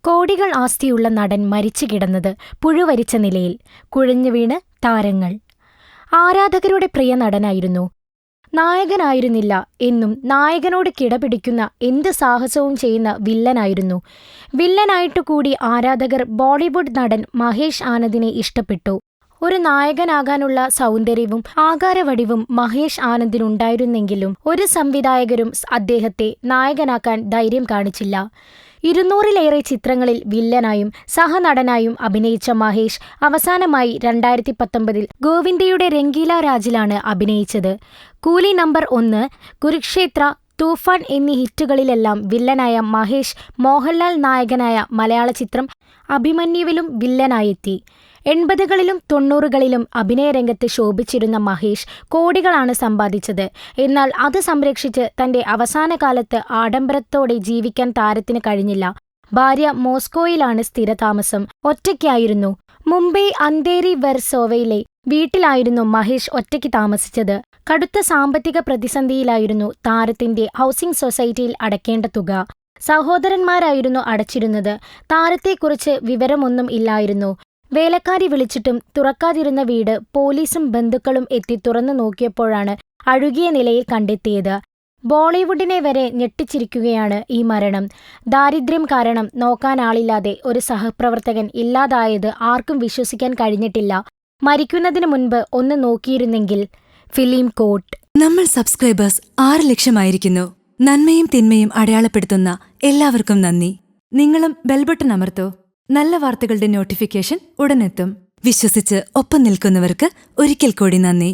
കോടികൾ ആസ്തിയുള്ള നടൻ മരിച്ചു കിടന്നത് പുഴുവരിച്ച നിലയിൽ, കുഴഞ്ഞു വീണ് താരങ്ങൾ. ആരാധകരുടെ പ്രിയ നടനായിരുന്നു. നായകനായിരുന്നില്ല എന്നും നായകനോട് കിടപിടിക്കുന്ന എന്ത് സാഹസവും ചെയ്യുന്ന വില്ലനായിരുന്നു. വില്ലനായിട്ടുകൂടി ആരാധകർ ബോളിവുഡ് നടൻ മഹേഷ് ആനന്ദിനെ ഇഷ്ടപ്പെട്ടു. ഒരു നായകനാകാനുള്ള സൗന്ദര്യവും ആകാരവടിവും മഹേഷ് ആനന്ദിനുണ്ടായിരുന്നെങ്കിലും ഒരു സംവിധായകരും അദ്ദേഹത്തെ നായകനാക്കാൻ ധൈര്യം കാണിച്ചില്ല. 200-ലേറെ ചിത്രങ്ങളിൽ വില്ലനായും സഹനടനായും അഭിനയിച്ച മഹേഷ് അവസാനമായി 2019-ൽ ഗോവിന്ദയുടെ രംഗീല രാജിലാണ് അഭിനയിച്ചത്. കൂലി നമ്പർ 1, കുരുക്ഷേത്ര, തൂഫാൻ എന്നീ ഹിറ്റുകളിലെല്ലാം വില്ലനായ മഹേഷ് മോഹൻലാൽ നായകനായ മലയാള ചിത്രം അഭിമന്യുവിലും വില്ലനായെത്തി. 80കളിലും 90കളിലും അഭിനയരംഗത്ത് ശോഭിച്ചിരുന്ന മഹേഷ് കോടികളാണ് സമ്പാദിച്ചത്. എന്നാൽ അത് സംരക്ഷിച്ച് തന്റെ അവസാനകാലത്ത് ആഡംബരത്തോടെ ജീവിക്കാൻ താരത്തിന് കഴിഞ്ഞില്ല. ഭാര്യ മോസ്കോയിലാണ് സ്ഥിരതാമസം. ഒറ്റയ്ക്കായിരുന്നു. മുംബൈ അന്ധേരി വെർസോവയിലെ വീട്ടിലായിരുന്നു മഹേഷ് ഒറ്റയ്ക്ക് താമസിച്ചത്. കടുത്ത സാമ്പത്തിക പ്രതിസന്ധിയിലായിരുന്നു താരത്തിന്റെ ഹൗസിംഗ് സൊസൈറ്റിയിൽ അടയ്ക്കേണ്ട തുക. സഹോദരന്മാരായിരുന്നു അടച്ചിരുന്നത്. താരത്തെക്കുറിച്ച് വിവരമൊന്നും ഇല്ലായിരുന്നു. വേലക്കാരി വിളിച്ചിട്ടും തുറക്കാതിരുന്ന വീട് പോലീസും ബന്ധുക്കളും എത്തി തുറന്നു നോക്കിയപ്പോഴാണ് അഴുകിയ നിലയിൽ കണ്ടെത്തിയത്. ബോളിവുഡിനെ വരെ ഞെട്ടിച്ചിരിക്കുകയാണ് ഈ മരണം. ദാരിദ്ര്യം കാരണം നോക്കാനാളില്ലാതെ ഒരു സഹപ്രവർത്തകൻ ഇല്ലാതായത് ആർക്കും വിശ്വസിക്കാൻ കഴിഞ്ഞിട്ടില്ല. മരിക്കുന്നതിന് മുൻപ് ഒന്ന് നോക്കിയിരുന്നെങ്കിൽ. ഫിലിം കോട്ട്. നമ്മൾ സബ്സ്ക്രൈബേഴ്സ് 6 ലക്ഷമായിരിക്കുന്നു. നന്മയും തിന്മയും അടയാളപ്പെടുത്തുന്ന എല്ലാവർക്കും നന്ദി. നിങ്ങളും ബെൽബട്ടൺ അമർത്തോ. നല്ല വാർത്തകളുടെ നോട്ടിഫിക്കേഷൻ ഉടനെത്തും. വിശ്വസിച്ച് ഒപ്പം നിൽക്കുന്നവർക്ക് ഒരിക്കൽ കൂടി നന്ദി.